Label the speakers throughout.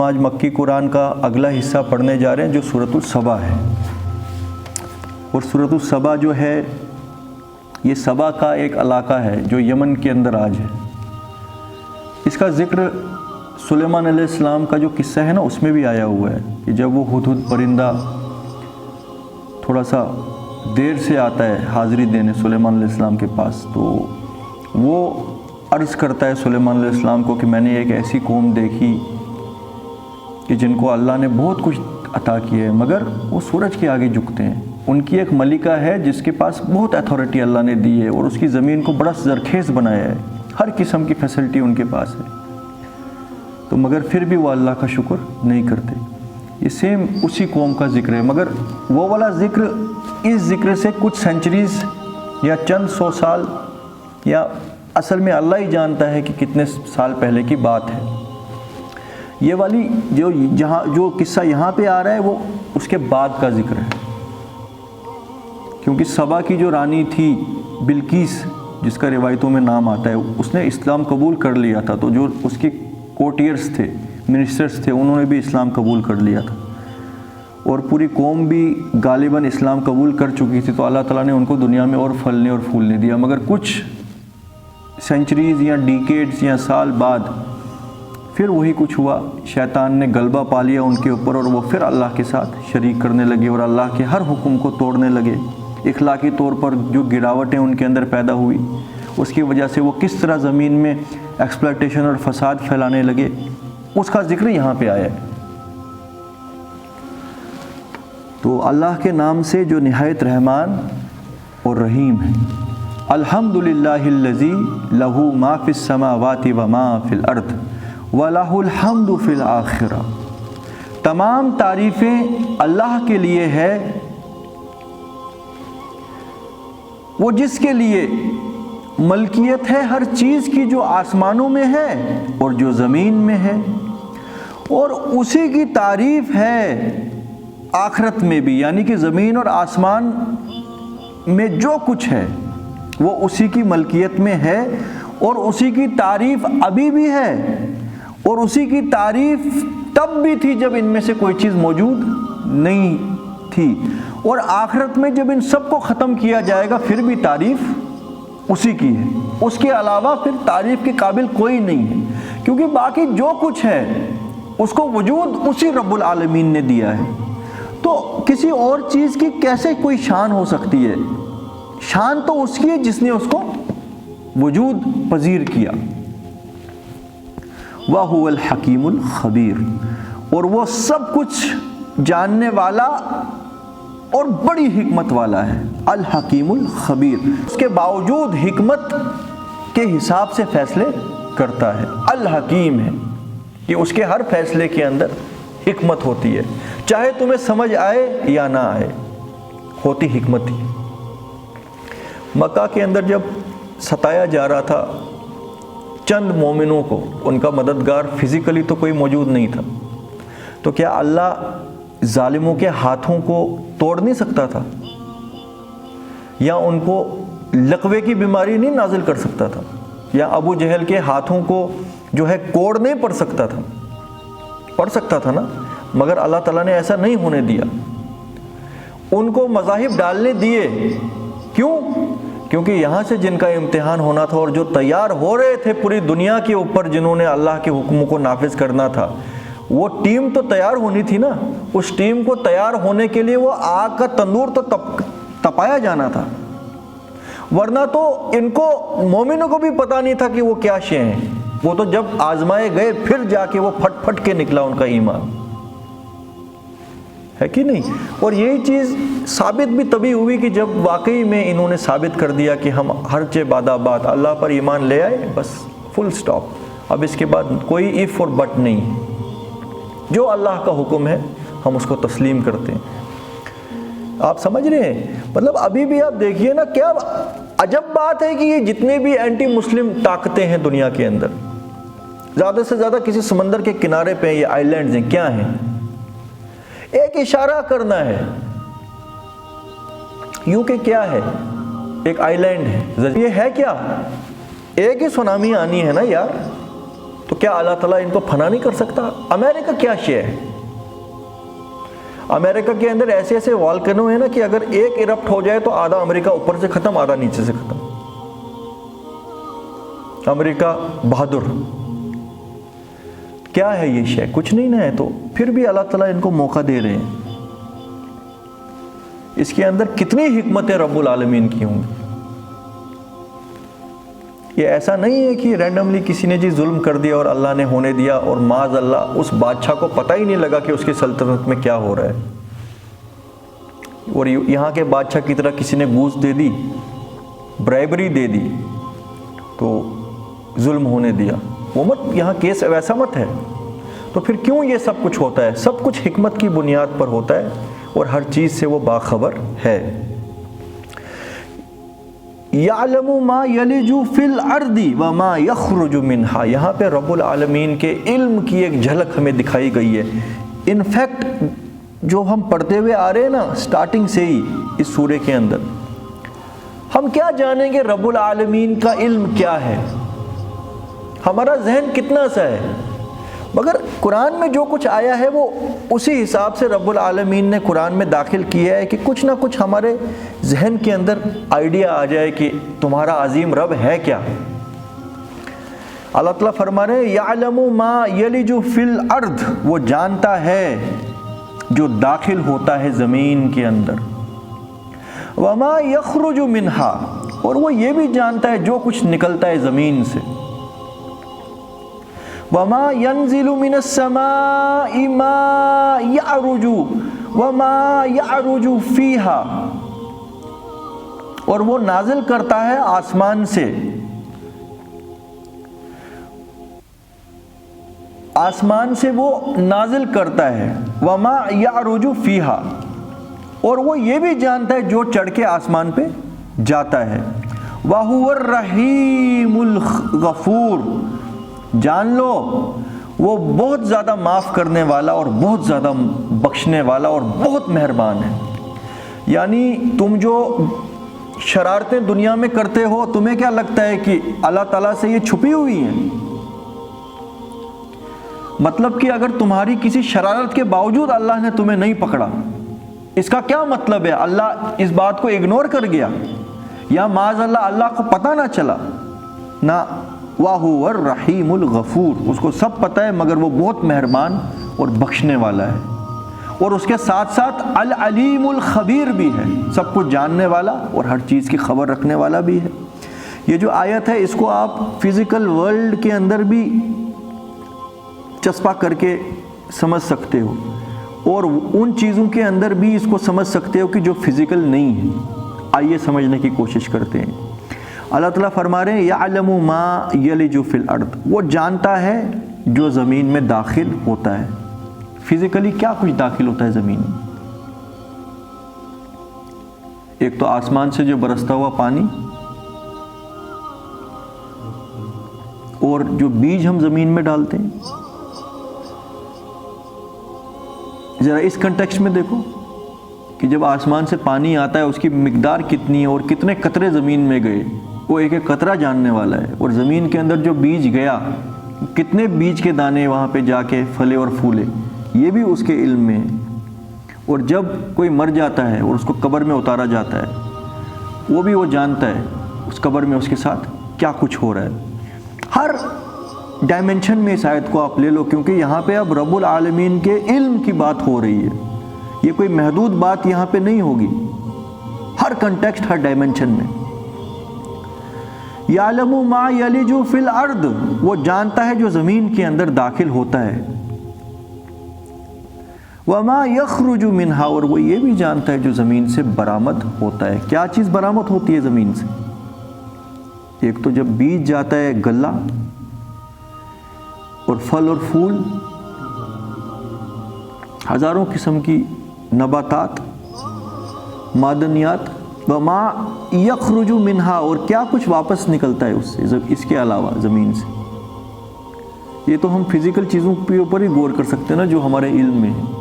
Speaker 1: آج مکی قرآن کا اگلا حصہ پڑھنے جا رہے ہیں جو سورۃ السبا ہے، اور سورۃ السبا جو ہے یہ سبا کا ایک علاقہ ہے جو یمن کے اندر آج ہے۔ اس کا ذکر سلیمان علیہ السلام کا جو قصہ ہے نا اس میں بھی آیا ہوا ہے کہ جب وہ ہدہد پرندہ تھوڑا سا دیر سے آتا ہے حاضری دینے سلیمان علیہ السلام کے پاس، تو وہ عرض کرتا ہے سلیمان علیہ السلام کو کہ میں نے ایک ایسی قوم دیکھی کہ جن کو اللہ نے بہت کچھ عطا کیا ہے مگر وہ سورج کے آگے جھکتے ہیں۔ ان کی ایک ملکہ ہے جس کے پاس بہت اتھارٹی اللہ نے دی ہے اور اس کی زمین کو بڑا زرخیز بنایا ہے، ہر قسم کی فیسلٹی ان کے پاس ہے، تو مگر پھر بھی وہ اللہ کا شکر نہیں کرتے۔ یہ سیم اسی قوم کا ذکر ہے، مگر وہ والا ذکر اس ذکر سے کچھ سینچریز یا چند سو سال یا اصل میں اللہ ہی جانتا ہے کہ کتنے سال پہلے کی بات ہے۔ یہ والی جو قصہ یہاں پہ آ رہا ہے وہ اس کے بعد کا ذکر ہے، کیونکہ سبا کی جو رانی تھی بلقیس جس کا روایتوں میں نام آتا ہے، اس نے اسلام قبول کر لیا تھا، تو جو اس کے کوٹیئرز تھے، منسٹرز تھے، انہوں نے بھی اسلام قبول کر لیا تھا، اور پوری قوم بھی غالباً اسلام قبول کر چکی تھی، تو اللہ تعالیٰ نے ان کو دنیا میں اور پھلنے اور پھولنے دیا۔ مگر کچھ سینچریز یا ڈیکیڈز یا سال بعد پھر وہی کچھ ہوا، شیطان نے غلبہ پا لیا ان کے اوپر، اور وہ پھر اللہ کے ساتھ شریک کرنے لگے اور اللہ کے ہر حکم کو توڑنے لگے۔ اخلاقی طور پر جو گراوٹیں ان کے اندر پیدا ہوئی، اس کی وجہ سے وہ کس طرح زمین میں ایکسپلائٹیشن اور فساد پھیلانے لگے، اس کا ذکر یہاں پہ آیا ہے۔ تو اللہ کے نام سے جو نہایت رحمان اور رحیم ہے۔ الحمدللہ الذی لہ ما فی السماوات و ما فی الارض وَلَهُ الْحَمْدُ فِي الْآخِرَةِ، تمام تعریفیں اللہ کے لیے ہے، وہ جس کے لیے ملکیت ہے ہر چیز کی جو آسمانوں میں ہے اور جو زمین میں ہے، اور اسی کی تعریف ہے آخرت میں بھی، یعنی کہ زمین اور آسمان میں جو کچھ ہے وہ اسی کی ملکیت میں ہے، اور اسی کی تعریف ابھی بھی ہے، اور اسی کی تعریف تب بھی تھی جب ان میں سے کوئی چیز موجود نہیں تھی، اور آخرت میں جب ان سب کو ختم کیا جائے گا پھر بھی تعریف اسی کی ہے، اس کے علاوہ پھر تعریف کے قابل کوئی نہیں ہے، کیونکہ باقی جو کچھ ہے اس کو وجود اسی رب العالمین نے دیا ہے، تو کسی اور چیز کی کیسے کوئی شان ہو سکتی ہے؟ شان تو اس کی ہے جس نے اس کو وجود پذیر کیا۔ وَهُوَ الْحَكِيمُ الْخَبِيرُ، اور وہ سب کچھ جاننے والا اور بڑی حکمت والا ہے۔ الحکیم الخبیر، اس کے باوجود حکمت کے حساب سے فیصلے کرتا ہے۔ الحکیم ہے کہ اس کے ہر فیصلے کے اندر حکمت ہوتی ہے، چاہے تمہیں سمجھ آئے یا نہ آئے، ہوتی حکمت ہی۔ مکہ کے اندر جب ستایا جا رہا تھا چند مومنوں کو، ان کا مددگار فزیکلی تو کوئی موجود نہیں تھا، تو کیا اللہ ظالموں کے ہاتھوں کو توڑ نہیں سکتا تھا، یا ان کو لقوے کی بیماری نہیں نازل کر سکتا تھا، یا ابو جہل کے ہاتھوں کو جو ہے کوڑ نہیں پڑ سکتا تھا؟ پڑ سکتا تھا نا، مگر اللہ تعالیٰ نے ایسا نہیں ہونے دیا، ان کو مذاہب ڈالنے دیے۔ کیوں؟ کیونکہ یہاں سے جن کا امتحان ہونا تھا، اور جو تیار ہو رہے تھے پوری دنیا کے اوپر جنہوں نے اللہ کے حکموں کو نافذ کرنا تھا، وہ ٹیم تو تیار ہونی تھی نا، اس ٹیم کو تیار ہونے کے لیے وہ آگ کا تندور تو تپایا جانا تھا، ورنہ تو ان کو مومنوں کو بھی پتہ نہیں تھا کہ وہ کیا شے ہیں، وہ تو جب آزمائے گئے پھر جا کے وہ پھٹ پھٹ کے نکلا ان کا ایمان، ہے کہ نہیں؟ اور یہی چیز ثابت بھی تبھی ہوئی کہ جب واقعی میں انہوں نے ثابت کر دیا کہ ہم ہر چے بعد آباد اللہ پر ایمان لے آئے، بس فل سٹاپ، اب اس کے بعد کوئی ایف اور بٹ نہیں ہے، جو اللہ کا حکم ہے ہم اس کو تسلیم کرتے ہیں۔ آپ سمجھ رہے ہیں؟ مطلب ابھی بھی آپ دیکھیے نا، کیا عجب بات ہے کہ یہ جتنے بھی اینٹی مسلم طاقتیں ہیں دنیا کے اندر، زیادہ سے زیادہ کسی سمندر کے کنارے پہ یہ آئی لینڈز ہیں، کیا ہیں؟ ایک اشارہ کرنا ہے، یوں کہ کیا ہے؟ ایک آئی لینڈ ہے، یہ ہے کیا؟ ایک ہی سونامی آنی ہے نا یار، تو کیا اللہ تعالیٰ ان کو فنا نہیں کر سکتا؟ امریکہ کیا شے ہے؟ امریکہ کے اندر ایسے ایسے والکنو ہیں نا کہ اگر ایک ایرپٹ ہو جائے تو آدھا امریکہ اوپر سے ختم، آدھا نیچے سے ختم۔ امریکہ بہادر کیا ہے یہ شے؟ کچھ نہیں نہ ہے، تو پھر بھی اللہ تعالیٰ ان کو موقع دے رہے ہیں۔ اس کے اندر کتنی حکمتیں رب العالمین کی ہوں گی۔ یہ ایسا نہیں ہے کہ رینڈملی کسی نے جی ظلم کر دیا اور اللہ نے ہونے دیا، اور معاذ اللہ اس بادشاہ کو پتہ ہی نہیں لگا کہ اس کی سلطنت میں کیا ہو رہا ہے، اور یہاں کے بادشاہ کی طرح کسی نے گھوس دے دی، برائبری دے دی تو ظلم ہونے دیا۔ وہ مت، یہاں کیس ویسا مت ہے۔ تو پھر کیوں یہ سب کچھ ہوتا ہے؟ سب کچھ حکمت کی بنیاد پر ہوتا ہے، اور ہر چیز سے وہ باخبر ہے۔ یعلم ما یلج فی الارض وما یخرج منہا، یہاں پہ رب العالمین کے علم کی ایک جھلک ہمیں دکھائی گئی ہے۔ انفیکٹ جو ہم پڑھتے ہوئے آ رہے ہیں نا سٹارٹنگ سے ہی اس سورے کے اندر، ہم کیا جانیں گے رب العالمین کا علم کیا ہے؟ ہمارا ذہن کتنا سا ہے؟ مگر قرآن میں جو کچھ آیا ہے وہ اسی حساب سے رب العالمین نے قرآن میں داخل کیا ہے کہ کچھ نہ کچھ ہمارے ذہن کے اندر آئیڈیا آ جائے کہ تمہارا عظیم رب ہے کیا۔ اللہ تعالیٰ فرما رہے ہیں یعلم ما یلج فی الارض، وہ جانتا ہے جو داخل ہوتا ہے زمین کے اندر، وما یخرج منہا، اور وہ یہ بھی جانتا ہے جو کچھ نکلتا ہے زمین سے، وما ينزل من السماء ما يعرج وما يعرج فيها، اور وہ نازل کرتا ہے آسمان سے، آسمان سے وہ نازل کرتا ہے، وما يعرج فيها، اور وہ یہ بھی جانتا ہے جو چڑھ کے آسمان پہ جاتا ہے، وَهُوَ الرَّحِيمُ الْغَفُورُ، جان لو وہ بہت زیادہ معاف کرنے والا اور بہت زیادہ بخشنے والا اور بہت مہربان ہے۔ یعنی تم جو شرارتیں دنیا میں کرتے ہو، تمہیں کیا لگتا ہے کہ اللہ تعالیٰ سے یہ چھپی ہوئی ہیں؟ مطلب کہ اگر تمہاری کسی شرارت کے باوجود اللہ نے تمہیں نہیں پکڑا، اس کا کیا مطلب ہے؟ اللہ اس بات کو اگنور کر گیا، یا معاذ اللہ کو پتہ نہ چلا؟ نہ، وَهُوَ الرَّحِيمُ الْغَفُورُ، اس کو سب پتہ ہے، مگر وہ بہت مہربان اور بخشنے والا ہے، اور اس کے ساتھ ساتھ العلیم الخبیر بھی ہے، سب کچھ جاننے والا اور ہر چیز کی خبر رکھنے والا بھی ہے۔ یہ جو آیت ہے اس کو آپ فزیکل ورلڈ کے اندر بھی چسپا کر کے سمجھ سکتے ہو، اور ان چیزوں کے اندر بھی اس کو سمجھ سکتے ہو کہ جو فزیکل نہیں ہے۔ آئیے سمجھنے کی کوشش کرتے ہیں۔ اللہ تعالیٰ فرما رہے ہیں یعلم ما یلج فی الارض، وہ جانتا ہے جو زمین میں داخل ہوتا ہے۔ فزیکلی کیا کچھ داخل ہوتا ہے زمین میں؟ ایک تو آسمان سے جو برستا ہوا پانی، اور جو بیج ہم زمین میں ڈالتے ہیں۔ ذرا اس کنٹیکسٹ میں دیکھو کہ جب آسمان سے پانی آتا ہے اس کی مقدار کتنی ہے اور کتنے قطرے زمین میں گئے، وہ ایک ایک قطرہ جاننے والا ہے۔ اور زمین کے اندر جو بیج گیا، کتنے بیج کے دانے وہاں پہ جا کے پھلے اور پھولے، یہ بھی اس کے علم میں ہے۔ اور جب کوئی مر جاتا ہے اور اس کو قبر میں اتارا جاتا ہے، وہ بھی وہ جانتا ہے اس قبر میں اس کے ساتھ کیا کچھ ہو رہا ہے۔ ہر ڈائمنشن میں اس آیت کو آپ لے لو، کیونکہ یہاں پہ اب رب العالمین کے علم کی بات ہو رہی ہے، یہ کوئی محدود بات یہاں پہ نہیں ہوگی، ہر کنٹیکسٹ، ہر ڈائمنشن میں۔ یعلم ما یلج فی الارض، وہ جانتا ہے جو زمین کے اندر داخل ہوتا ہے، وما یخرج منہا، اور وہ یہ بھی جانتا ہے جو زمین سے برآمد ہوتا ہے۔ کیا چیز برآمد ہوتی ہے زمین سے؟ ایک تو جب بیج جاتا ہے غلہ، اور پھل اور پھول، ہزاروں قسم کی نباتات، معدنیات، وما یخرج منہا، اور کیا کچھ واپس نکلتا ہے اس سے، اس کے علاوہ زمین سے۔ یہ تو ہم فزیکل چیزوں کے اوپر ہی غور کر سکتے ہیں نا جو ہمارے علم میں ہے۔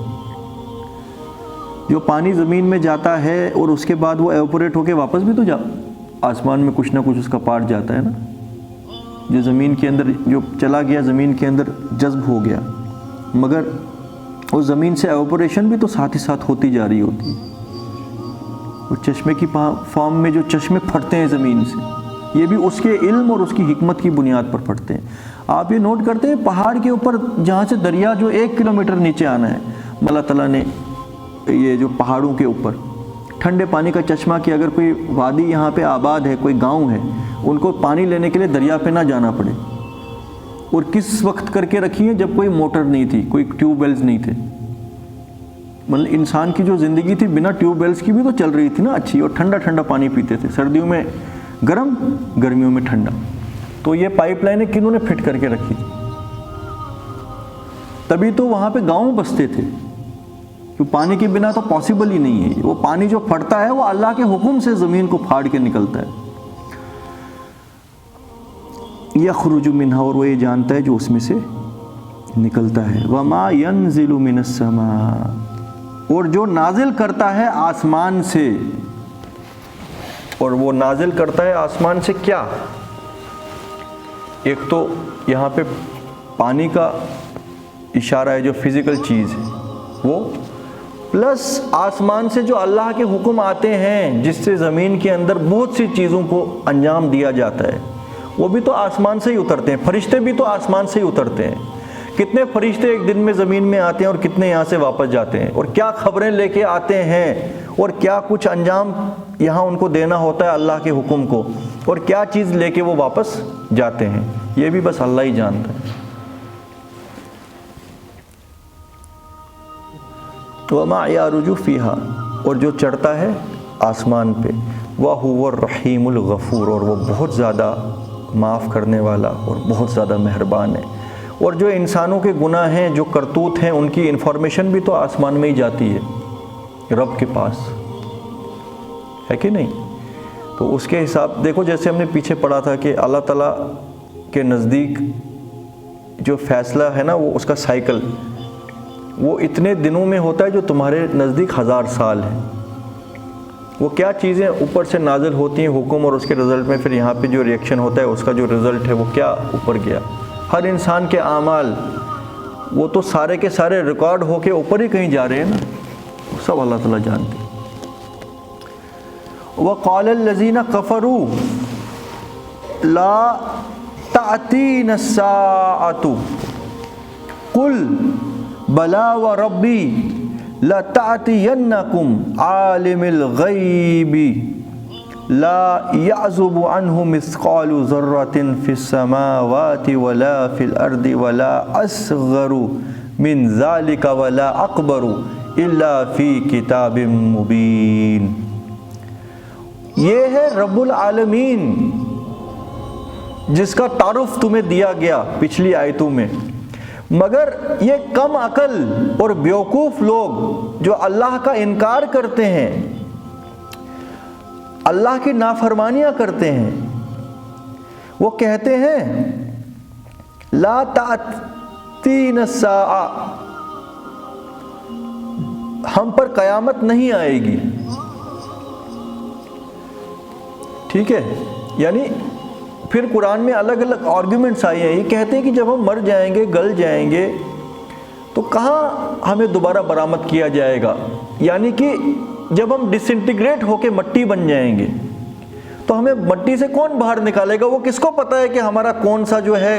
Speaker 1: جو پانی زمین میں جاتا ہے اور اس کے بعد وہ ایوپوریٹ ہو کے واپس بھی تو آسمان میں کچھ نہ کچھ اس کا پارٹ جاتا ہے نا۔ جو زمین کے اندر جو چلا گیا زمین کے اندر جذب ہو گیا، مگر اس زمین سے ایوپوریشن بھی تو ساتھ ہی ساتھ ہوتی جا رہی ہوتی ہے۔ وہ چشمے کی فارم میں جو چشمے پھٹتے ہیں زمین سے، یہ بھی اس کے علم اور اس کی حکمت کی بنیاد پر پھٹتے ہیں۔ آپ یہ نوٹ کرتے ہیں پہاڑ کے اوپر جہاں سے دریا جو 1 کلومیٹر نیچے آنا ہے، اللہ تعالیٰ نے یہ جو پہاڑوں کے اوپر ٹھنڈے پانی کا چشمہ کہ اگر کوئی وادی یہاں پہ آباد ہے، کوئی گاؤں ہے، ان کو پانی لینے کے لیے دریا پہ نہ جانا پڑے، اور کس وقت کر کے رکھی ہیں جب کوئی موٹر نہیں تھی، کوئی ٹیوب ویلز نہیں تھے۔ مطلب انسان کی جو زندگی تھی بنا ٹیوب ویلز کی بھی تو چل رہی تھی نا اچھی، اور ٹھنڈا ٹھنڈا پانی پیتے تھے، سردیوں میں گرم، گرمیوں میں ٹھنڈا۔ تو یہ پائپ لائنیں کنہوں نے فٹ کر کے رکھی تھی؟ تبھی تو وہاں پہ گاؤں بستے تھے، کہ پانی کے بنا تو پاسبل ہی نہیں ہے۔ وہ پانی جو پھٹتا ہے وہ اللہ کے حکم سے زمین کو پھاڑ کے نکلتا ہے۔ یخرج منہا، اور وہ یہ جانتا ہے جو اس میں سے نکلتا ہے۔ وما ينزل من السماء، اور جو نازل کرتا ہے آسمان سے۔ اور وہ نازل کرتا ہے آسمان سے کیا؟ ایک تو یہاں پہ پانی کا اشارہ ہے جو فزیکل چیز ہے وہ، پلس آسمان سے جو اللہ کے حکم آتے ہیں جس سے زمین کے اندر بہت سی چیزوں کو انجام دیا جاتا ہے، وہ بھی تو آسمان سے ہی اترتے ہیں۔ فرشتے بھی تو آسمان سے ہی اترتے ہیں۔ کتنے فرشتے ایک دن میں زمین میں آتے ہیں اور کتنے یہاں سے واپس جاتے ہیں، اور کیا خبریں لے کے آتے ہیں، اور کیا کچھ انجام یہاں ان کو دینا ہوتا ہے اللہ کے حکم کو، اور کیا چیز لے کے وہ واپس جاتے ہیں، یہ بھی بس اللہ ہی جانتا ہے۔ وَمَا يَعْرُجُ فِيهَا، اور جو چڑھتا ہے آسمان پہ، وَهُوَ الرَّحِيمُ الْغَفُورُ، اور وہ بہت زیادہ معاف کرنے والا اور بہت زیادہ مہربان ہے۔ اور جو انسانوں کے گناہ ہیں، جو کرتوت ہیں، ان کی انفارمیشن بھی تو آسمان میں ہی جاتی ہے رب کے پاس، ہے کہ نہیں؟ تو اس کے حساب دیکھو، جیسے ہم نے پیچھے پڑھا تھا کہ اللہ تعالیٰ کے نزدیک جو فیصلہ ہے نا، وہ اس کا سائیکل وہ اتنے دنوں میں ہوتا ہے جو تمہارے نزدیک 1000 سال ہے۔ وہ کیا چیزیں اوپر سے نازل ہوتی ہیں حکم، اور اس کے رزلٹ میں پھر یہاں پہ جو ریئیکشن ہوتا ہے اس کا جو رزلٹ ہے وہ کیا اوپر گیا۔ ہر انسان کے اعمال وہ تو سارے کے سارے ریکارڈ ہو کے اوپر ہی کہیں جا رہے ہیں نا، وہ سب اللہ تعالیٰ جانتے ہیں۔ وَقَالَ الَّذِينَ كَفَرُوا لَا تَأْتِينَ السَّاعَةُ قُلْ بَلَىٰ وَرَبِّي لَتَأْتِيَنَّكُمْ عَالِمِ الْغَيْبِ لَا يَعْزُبُ عَنْهُ مِثْقَالُ ذَرَّةٍ فِي السَّمَاوَاتِ وَلَا فِي الْأَرْضِ وَلَا أَصْغَرُ مِنْ ذَلِكَ وَلَا أَكْبَرُ إِلَّا فِي كِتَابٍ مُبِينٍ۔ یہ ہے رب العالمین جس کا تعارف تمہیں دیا گیا پچھلی آیتوں میں، مگر یہ کم عقل اور بیوقوف لوگ جو اللہ کا انکار کرتے ہیں، اللہ کی نافرمانیاں کرتے ہیں، وہ کہتے ہیں لا تأتین الساعہ، ہم پر قیامت نہیں آئے گی۔ ٹھیک ہے، یعنی پھر قرآن میں الگ الگ آرگیومنٹس آئے ہیں۔ یہ کہتے ہیں کہ جب ہم مر جائیں گے، گل جائیں گے، تو کہاں ہمیں دوبارہ برآمد کیا جائے گا؟ یعنی کہ جب ہم ڈس انٹیگریٹ ہو کے مٹی بن جائیں گے تو ہمیں مٹی سے کون باہر نکالے گا؟ وہ کس کو پتہ ہے کہ ہمارا کون سا جو ہے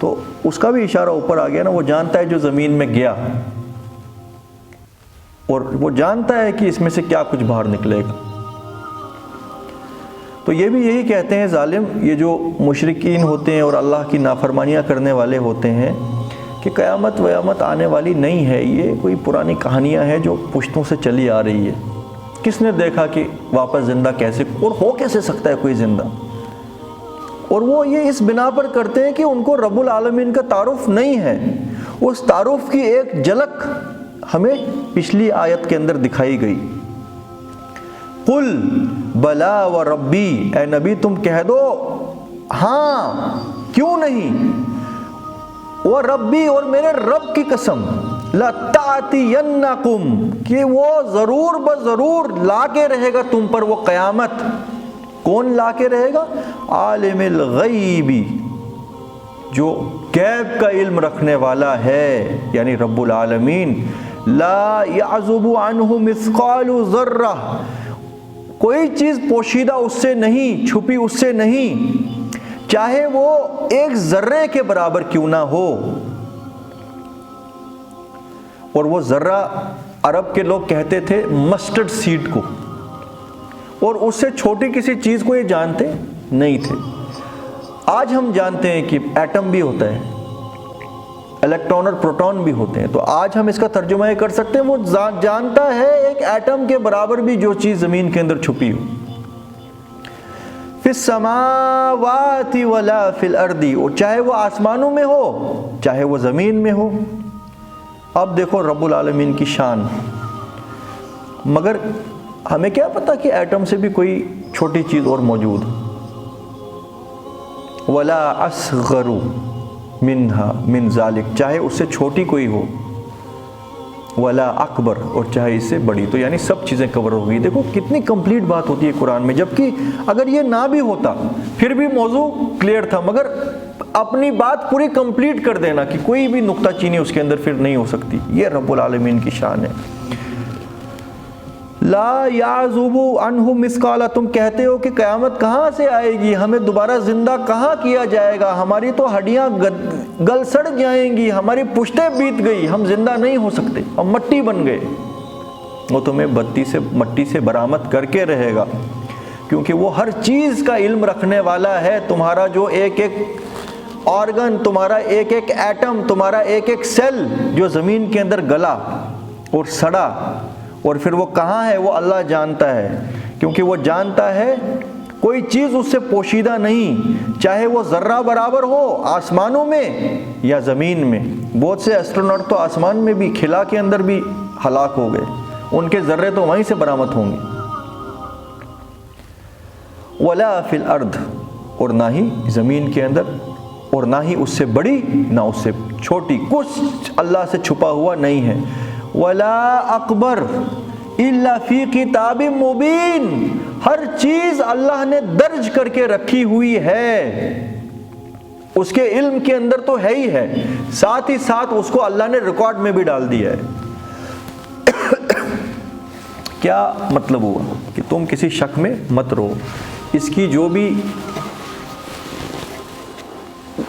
Speaker 1: تو اس کا بھی اشارہ اوپر آ گیا نا، وہ جانتا ہے جو زمین میں گیا، اور وہ جانتا ہے کہ اس میں سے کیا کچھ باہر نکلے گا۔ تو یہ بھی یہی کہتے ہیں ظالم، یہ جو مشرکین ہوتے ہیں اور اللہ کی نافرمانیاں کرنے والے ہوتے ہیں، کہ قیامت ویامت آنے والی نہیں ہے، یہ کوئی پرانی کہانیاں ہیں جو پشتوں سے چلی آ رہی ہے۔ کس نے دیکھا کہ واپس زندہ کیسے، اور ہو کیسے سکتا ہے کوئی زندہ؟ اور وہ یہ اس بنا پر کرتے ہیں کہ ان کو رب العالمین کا تعارف نہیں ہے۔ اس تعارف کی ایک جھلک ہمیں پچھلی آیت کے اندر دکھائی گئی۔ قل بلا و ربی، اے نبی تم کہہ دو ہاں کیوں نہیں، و ربی، اور میرے رب کی قسم، لَتَأْتِيَنَّكُمْ، کہ وہ ضرور بضرور لا کے رہے گا تم پر وہ قیامت، کون لا کے رہے گا؟ عالم الغیبی، جو غیب کا علم رکھنے والا ہے، یعنی رب العالمین۔ لا یعزب عنہ مثقال ذرہ، کوئی چیز پوشیدہ اس سے نہیں، چھپی اس سے نہیں، چاہے وہ ایک ذرے کے برابر کیوں نہ ہو۔ اور وہ ذرہ عرب کے لوگ کہتے تھے مسٹرڈ سیڈ کو، اور اس سے چھوٹی کسی چیز کو یہ جانتے نہیں تھے۔ آج ہم جانتے ہیں کہ ایٹم بھی ہوتا ہے، الیکٹران اور پروٹون بھی ہوتے ہیں، تو آج ہم اس کا ترجمہ یہ کر سکتے ہیں وہ جانتا ہے ایک ایٹم کے برابر بھی جو چیز زمین کے اندر چھپی ہو۔ فی السماوات ولا فی الارض، اور چاہے وہ آسمانوں میں ہو چاہے وہ زمین میں ہو۔ اب دیکھو رب العالمین کی شان، مگر ہمیں کیا پتا کہ ایٹم سے بھی کوئی چھوٹی چیز اور موجود ہے۔ ولا اصغر منہا من ذالک، چاہے اس سے چھوٹی کوئی ہو، ولا اکبر، اور چاہے اس سے بڑی، تو یعنی سب چیزیں کور ہو گئی۔ دیکھو کتنی کمپلیٹ بات ہوتی ہے قرآن میں، جبکہ اگر یہ نہ بھی ہوتا پھر بھی موضوع کلیئر تھا، مگر اپنی بات پوری کمپلیٹ کر دینا کہ کوئی بھی نقطہ چینی اس کے اندر پھر نہیں ہو سکتی، یہ رب العالمین کی شان ہے۔ لا یعزب عنہ مثقال، تم کہتے ہو کہ قیامت کہاں سے آئے گی، ہمیں دوبارہ زندہ کہاں کیا جائے گا، ہماری تو ہڈیاں گل سڑ جائیں گی، ہماری پشتیں بیت گئی، ہم زندہ نہیں ہو سکتے، ہم مٹی بن گئے۔ وہ تمہیں مٹی سے برآمد کر کے رہے گا، کیونکہ وہ ہر چیز کا علم رکھنے والا ہے۔ تمہارا جو ایک ایک آرگن، تمہارا ایک ایک ایٹم، تمہارا ایک ایک سیل جو زمین کے اندر گلا اور سڑا اور پھر وہ کہاں ہے وہ اللہ جانتا ہے، کیونکہ وہ جانتا ہے کوئی چیز اس سے پوشیدہ نہیں، چاہے وہ ذرہ برابر ہو آسمانوں میں یا زمین میں۔ بہت سے ایسٹرونٹ تو آسمان میں بھی، خلا کے اندر بھی ہلاک ہو گئے، ان کے ذرے تو وہیں سے برآمد ہوں گے۔ ولا فی الارض، اور نہ ہی زمین کے اندر، اور نہ ہی اس سے بڑی نہ اس سے چھوٹی، کچھ اللہ سے چھپا ہوا نہیں ہے۔ ولا اکبر الا فی کتاب مبین، ہر چیز اللہ نے درج کر کے رکھی ہوئی ہے، اس کے علم کے اندر تو ہے ہی ہے، ساتھ ہی ساتھ اس کو اللہ نے ریکارڈ میں بھی ڈال دیا ہے۔ کیا مطلب ہوا کہ تم کسی شک میں مت رہو، اس کی جو بھی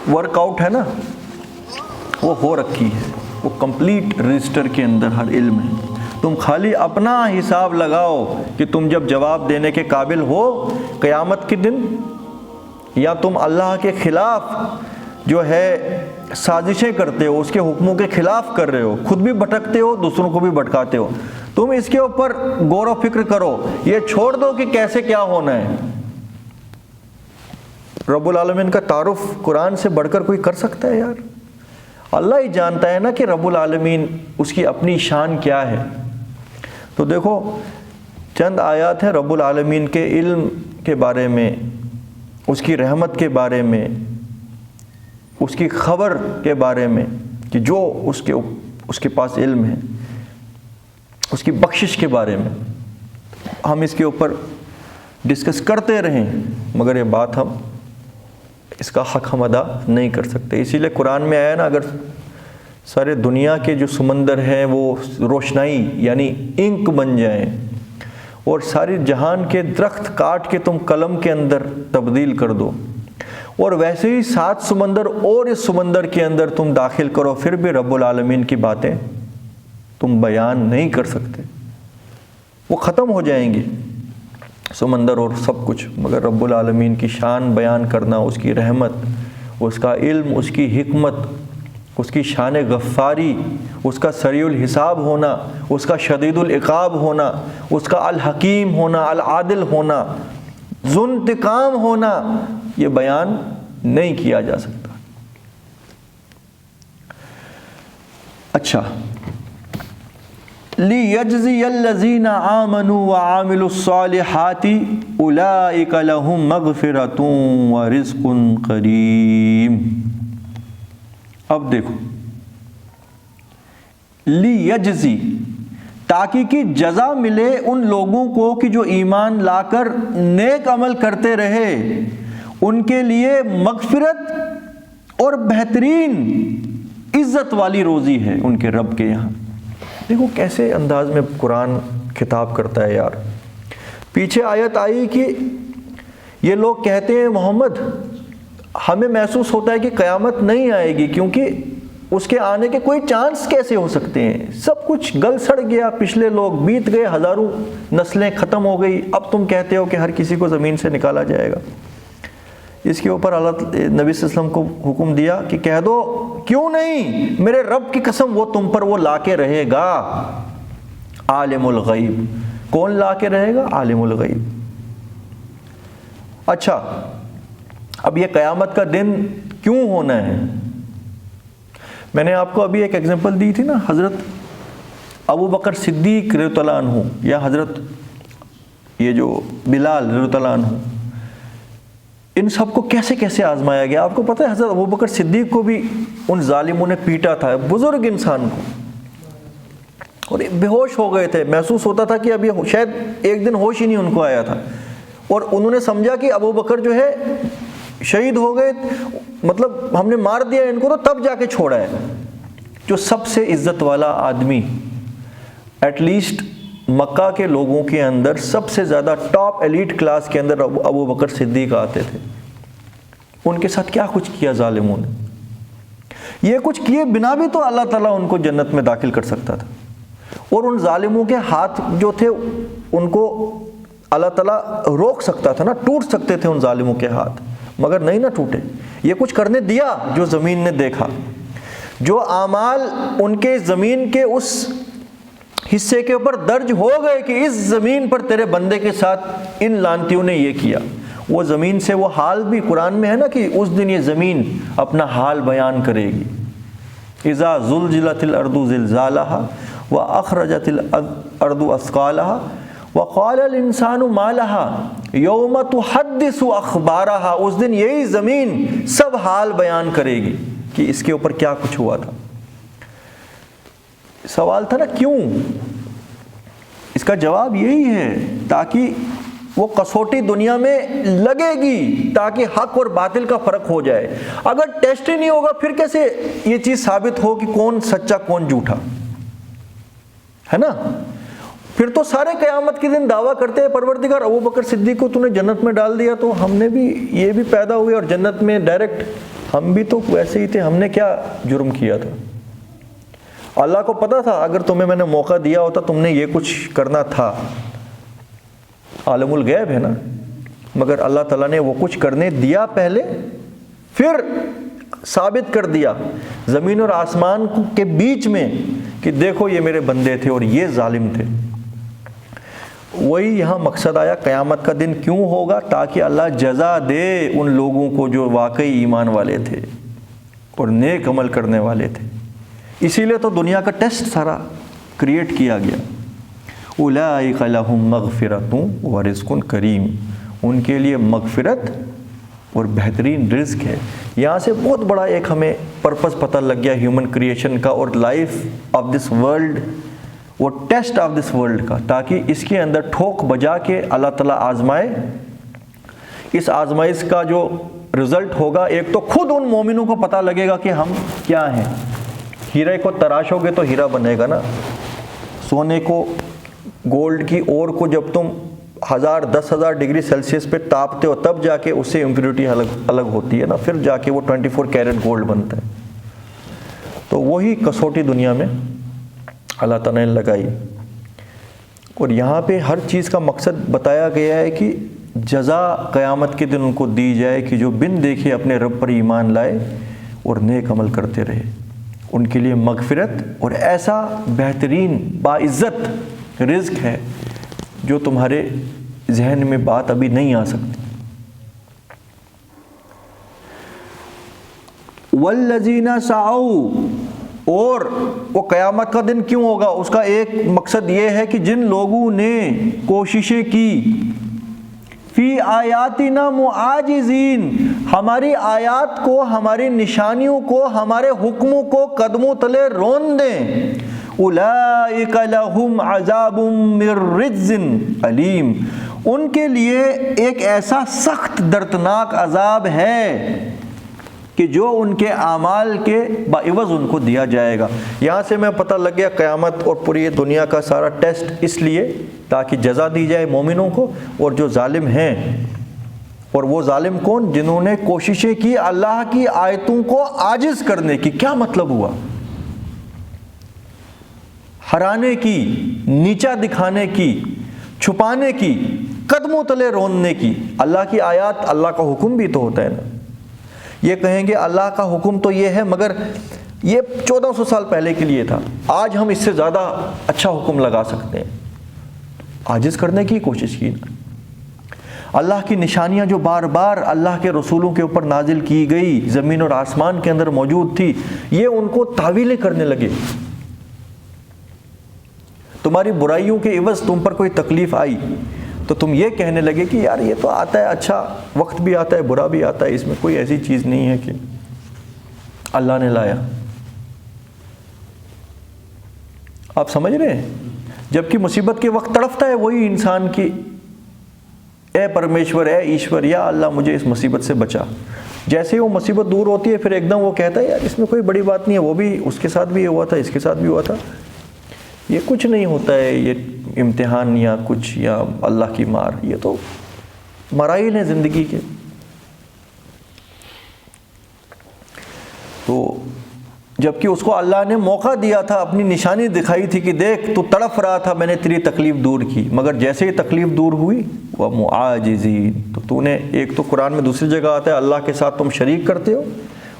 Speaker 1: ورک آؤٹ ہے نا وہ ہو رکھی ہے، وہ کمپلیٹ رجسٹر کے اندر ہر علم ہے۔ تم خالی اپنا حساب لگاؤ کہ تم جب جواب دینے کے قابل ہو قیامت کے دن، یا تم اللہ کے خلاف جو ہے سازشیں کرتے ہو، اس کے حکموں کے خلاف کر رہے ہو، خود بھی بھٹکتے ہو دوسروں کو بھی بھٹکاتے ہو۔ تم اس کے اوپر غور و فکر کرو، یہ چھوڑ دو کہ کیسے کیا ہونا ہے۔ رب العالمین کا تعارف قرآن سے بڑھ کر کوئی کر سکتا ہے یار؟ اللہ ہی جانتا ہے نا کہ رب العالمین اس کی اپنی شان کیا ہے۔ تو دیکھو چند آیات ہیں رب العالمین کے علم کے بارے میں، اس کی رحمت کے بارے میں، اس کی خبر کے بارے میں کہ جو اس کے پاس علم ہے، اس کی بخشش کے بارے میں۔ ہم اس کے اوپر ڈسکس کرتے رہیں مگر یہ بات ہم اس کا حق ہم ادا نہیں کر سکتے۔ اسی لیے قرآن میں آیا نا، اگر سارے دنیا کے جو سمندر ہیں وہ روشنائی یعنی انک بن جائیں، اور ساری جہان کے درخت کاٹ کے تم قلم کے اندر تبدیل کر دو، اور ویسے ہی 7 سمندر اور اس سمندر کے اندر تم داخل کرو، پھر بھی رب العالمین کی باتیں تم بیان نہیں کر سکتے، وہ ختم ہو جائیں گی سمندر اور سب کچھ، مگر رب العالمین کی شان بیان کرنا، اس کی رحمت، اس کا علم، اس کی حکمت، اس کی شان غفاری، اس کا سریع الحساب ہونا، اس کا شدید العقاب ہونا، اس کا الحکیم ہونا، العادل ہونا، ذو انتقام ہونا، یہ بیان نہیں کیا جا سکتا۔ اچھا، لِيَجْزِيَ الَّذِينَ آمَنُوا وَعَمِلُوا الصَّالِحَاتِ أُولَئِكَ لَهُم مَّغْفِرَةٌ وَرِزْقٌ كَرِيمٌ۔ اب دیکھو، لِيَجْزِي، تاکہ کی جزا ملے ان لوگوں کو کہ جو ایمان لا کر نیک عمل کرتے رہے، ان کے لیے مغفرت اور بہترین عزت والی روزی ہے ان کے رب کے یہاں۔ دیکھو کیسے انداز میں قرآن خطاب کرتا ہے یار۔ پیچھے آیت آئی کہ یہ لوگ کہتے ہیں محمد ہمیں محسوس ہوتا ہے کہ قیامت نہیں آئے گی، کیونکہ اس کے آنے کے کوئی چانس کیسے ہو سکتے ہیں، سب کچھ گل سڑ گیا، پچھلے لوگ بیت گئے، ہزاروں نسلیں ختم ہو گئی، اب تم کہتے ہو کہ ہر کسی کو زمین سے نکالا جائے گا۔ اس کے اوپر اللہ نبی صلی اللہ علیہ وسلم کو حکم دیا کہ کہہ دو کیوں نہیں، میرے رب کی قسم وہ تم پر وہ لا کے رہے گا، عالم الغیب۔ کون لا کے رہے گا؟ عالم الغیب۔ اچھا اب یہ قیامت کا دن کیوں ہونا ہے؟ میں نے آپ کو ابھی ایک ایگزامپل دی تھی نا، حضرت ابو بکر صدیق رضی اللہ عنہ یا حضرت یہ جو بلال رضی اللہ عنہ، ان سب کو کیسے کیسے آزمایا گیا۔ آپ کو پتہ ہے حضرت ابو بکر صدیق کو بھی ان ظالموں نے پیٹا تھا، بزرگ انسان کو، اور بے ہوش ہو گئے تھے، محسوس ہوتا تھا کہ ابھی شاید ایک دن ہوش ہی نہیں ان کو آیا تھا، اور انہوں نے سمجھا کہ ابو بکر جو ہے شہید ہو گئے، مطلب ہم نے مار دیا ان کو، تو تب جا کے چھوڑا ہے۔ جو سب سے عزت والا آدمی، ایٹ لیسٹ مکہ کے لوگوں کے اندر سب سے زیادہ ٹاپ ایلیٹ کلاس کے اندر ابو بکر صدیق آتے تھے، ان کے ساتھ کیا کچھ کیا ظالموں نے۔ یہ کچھ کیے بنا بھی تو اللہ تعالیٰ ان کو جنت میں داخل کر سکتا تھا، اور ان ظالموں کے ہاتھ جو تھے ان کو اللہ تعالیٰ روک سکتا تھا نا، ٹوٹ سکتے تھے ان ظالموں کے ہاتھ، مگر نہیں نہ ٹوٹے۔ یہ کچھ کرنے دیا جو زمین نے دیکھا، جو اعمال ان کے زمین کے اس حصے کے اوپر درج ہو گئے کہ اس زمین پر تیرے بندے کے ساتھ ان لانتیوں نے یہ کیا، وہ زمین سے وہ حال بھی قرآن میں ہے نا کہ اس دن یہ زمین اپنا حال بیان کرے گی۔ اذا زلزلت الارض زلزالها واخرجت الارض اثقالها وقال الانسان ما لها یوم تحدث اخبارها، اس دن یہی زمین سب حال بیان کرے گی کہ اس کے اوپر کیا کچھ ہوا تھا۔ سوال تھا نا کیوں، اس کا جواب یہی ہے تاکہ وہ کسوٹی دنیا میں لگے گی، تاکہ حق اور باطل کا فرق ہو جائے۔ اگر ٹیسٹ ہی نہیں ہوگا پھر کیسے یہ چیز ثابت ہو کہ کون سچا کون جھوٹا، ہے نا؟ پھر تو سارے قیامت کے دن دعویٰ کرتے ہیں پروردگار ابو بکر صدیق کو تو نے جنت میں ڈال دیا، تو ہم نے بھی یہ بھی پیدا ہوئے اور جنت میں ڈائریکٹ، ہم بھی تو ویسے ہی تھے، ہم نے کیا جرم کیا تھا؟ اللہ کو پتا تھا اگر تمہیں میں نے موقع دیا ہوتا تم نے یہ کچھ کرنا تھا، عالم الغیب ہے نا، مگر اللہ تعالیٰ نے وہ کچھ کرنے دیا پہلے، پھر ثابت کر دیا زمین اور آسمان کے بیچ میں کہ دیکھو یہ میرے بندے تھے اور یہ ظالم تھے۔ وہی یہاں مقصد آیا قیامت کا دن کیوں ہوگا، تاکہ اللہ جزا دے ان لوگوں کو جو واقعی ایمان والے تھے اور نیک عمل کرنے والے تھے۔ اسی لیے تو دنیا کا ٹیسٹ سارا کریٹ کیا گیا۔ اولئک لہم مغفرۃ ورزق کریم، ان کے لیے مغفرت اور بہترین رزق ہے۔ یہاں سے بہت بڑا ایک ہمیں پرپس پتہ لگ گیا ہیومن کریشن کا اور لائف آف دس ورلڈ، وہ ٹیسٹ آف دس ورلڈ کا، تاکہ اس کے اندر ٹھوک بجا کے اللہ تعالیٰ آزمائے۔ اس آزمائش کا جو رزلٹ ہوگا، ایک تو خود ان مومنوں کو پتہ لگے گا کہ ہم کیا ہیں۔ ہیرے کو تراشو گے تو ہیرا بنے گا نا، سونے کو، گولڈ کی اور کو جب تم 1000 10,000 ڈگری سیلسیس پہ تاپتے ہو تب جا کے اس سے امپیورٹی الگ ہوتی ہے نا، پھر جا کے وہ 24 کیرٹ گولڈ بنتا ہے۔ تو وہی کسوٹی دنیا میں اللہ تعالیٰ نے لگائی، اور یہاں پہ ہر چیز کا مقصد بتایا گیا ہے کہ جزا قیامت کے دن ان کو دی جائے کہ جو بن دیکھے اپنے رب پر ایمان لائے اور نیک عمل کرتے رہے، ان کے لیے مغفرت اور ایسا بہترین باعزت رزق ہے جو تمہارے ذہن میں بات ابھی نہیں آ سکتی۔ والذین سعوا، اور وہ قیامت کا دن کیوں ہوگا، اس کا ایک مقصد یہ ہے کہ جن لوگوں نے کوششیں کی، فی آیاتنا معاجزین، ہماری آیات کو، ہماری نشانیوں کو، ہمارے حکموں کو قدموں تلے رون دیں، اولئک لہم عذاب من رجز علیم، ان کے لیے ایک ایسا سخت دردناک عذاب ہے کہ جو ان کے اعمال کے باعوض ان کو دیا جائے گا۔ یہاں سے میں پتہ لگ گیا قیامت اور پوری دنیا کا سارا ٹیسٹ اس لیے تاکہ جزا دی جائے مومنوں کو، اور جو ظالم ہیں، اور وہ ظالم کون؟ جنہوں نے کوششیں کی اللہ کی آیتوں کو عاجز کرنے کی۔ کیا مطلب ہوا؟ ہرانے کی، نیچا دکھانے کی، چھپانے کی، قدموں تلے روننے کی۔ اللہ کی آیات، اللہ کا حکم بھی تو ہوتا ہے نا۔ یہ کہیں گے اللہ کا حکم تو یہ ہے، مگر یہ 1400 سال پہلے کے لیے تھا، آج ہم اس سے زیادہ اچھا حکم لگا سکتے ہیں۔ عاجز کرنے کی کوشش کی نا۔ اللہ کی نشانیاں جو بار بار اللہ کے رسولوں کے اوپر نازل کی گئی، زمین اور آسمان کے اندر موجود تھی، یہ ان کو تعویلیں کرنے لگے۔ تمہاری برائیوں کے عوض تم پر کوئی تکلیف آئی تو تم یہ کہنے لگے کہ یار یہ تو آتا ہے، اچھا وقت بھی آتا ہے، برا بھی آتا ہے، اس میں کوئی ایسی چیز نہیں ہے کہ اللہ نے لایا۔ آپ سمجھ رہے ہیں؟ جبکہ مصیبت کے وقت تڑپتا ہے وہی انسان کی، اے پرمیشور، اے ایشور، یا اللہ مجھے اس مصیبت سے بچا۔ جیسے ہی وہ مصیبت دور ہوتی ہے پھر ایک دم وہ کہتا ہے یار اس میں کوئی بڑی بات نہیں ہے، وہ بھی اس کے ساتھ بھی یہ ہوا تھا، اس کے ساتھ بھی ہوا تھا، یہ کچھ نہیں ہوتا ہے، یہ امتحان یا کچھ یا اللہ کی مار، یہ تو مراحل ہیں زندگی کے۔ تو جبکہ اس کو اللہ نے موقع دیا تھا، اپنی نشانی دکھائی تھی کہ دیکھ تو تڑپ رہا تھا، میں نے تیری تکلیف دور کی، مگر جیسے ہی تکلیف دور ہوئی وہ معاجزین، تو نے ایک تو قرآن میں دوسری جگہ آتا ہے اللہ کے ساتھ تم شریک کرتے ہو،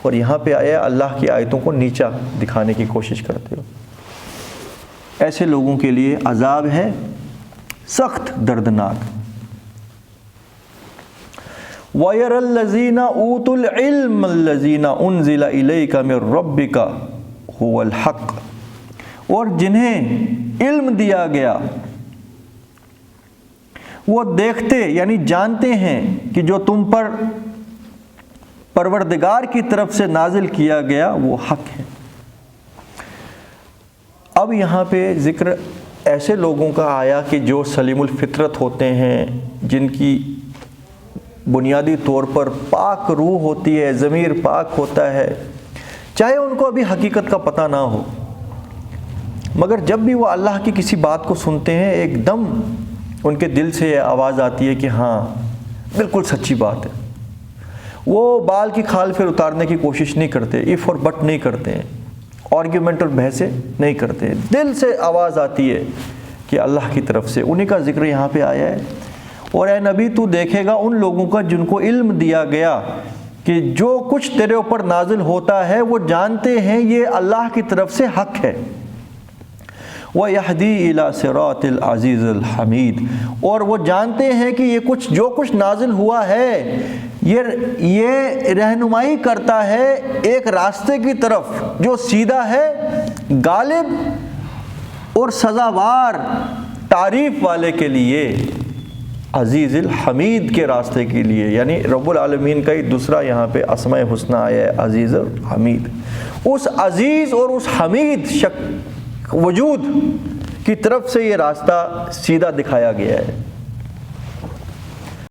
Speaker 1: اور یہاں پہ آیا اللہ کی آیتوں کو نیچا دکھانے کی کوشش کرتے ہو۔ ایسے لوگوں کے لیے عذاب ہے سخت دردناک۔ وَيَرَى الَّذِينَ أُوتُوا الْعِلْمَ الَّذِينَ أُنزِلَ إِلَيْكَ مِن رَبِّكَ هُوَ الْحَقُّ، اور جنہیں علم دیا گیا وہ دیکھتے یعنی جانتے ہیں کہ جو تم پر پروردگار کی طرف سے نازل کیا گیا وہ حق ہے۔ اب یہاں پہ ذکر ایسے لوگوں کا آیا کہ جو سلیم الفطرت ہوتے ہیں، جن کی بنیادی طور پر پاک روح ہوتی ہے، ضمیر پاک ہوتا ہے، چاہے ان کو ابھی حقیقت کا پتہ نہ ہو، مگر جب بھی وہ اللہ کی کسی بات کو سنتے ہیں ایک دم ان کے دل سے یہ آواز آتی ہے کہ ہاں بالکل سچی بات ہے۔ وہ بال کی کھال پھر اتارنے کی کوشش نہیں کرتے، ایف اور بٹ نہیں کرتے ہیں، آرگیومنٹ اور بحثیں نہیں کرتے، دل سے آواز آتی ہے کہ اللہ کی طرف سے، انہی کا ذکر یہاں پہ آیا ہے۔ اور اے نبی تو دیکھے گا ان لوگوں کا جن کو علم دیا گیا کہ جو کچھ تیرے اوپر نازل ہوتا ہے وہ جانتے ہیں یہ اللہ کی طرف سے حق ہے۔ وَيَهْدِي إِلَى صِرَاطِ الْعَزِيزِ الْحَمِيدِ، اور وہ جانتے ہیں کہ یہ جو کچھ نازل ہوا ہے یہ رہنمائی کرتا ہے ایک راستے کی طرف جو سیدھا ہے، غالب اور سزاوار تعریف والے کے لیے، عزیز الحمید کے راستے کے لیے، یعنی رب العالمین کا ہی دوسرا یہاں پہ اسماء حسنی آیا ہے، عزیز الحمید۔ اس عزیز اور اس حمید وجود کی طرف سے یہ راستہ سیدھا دکھایا گیا ہے۔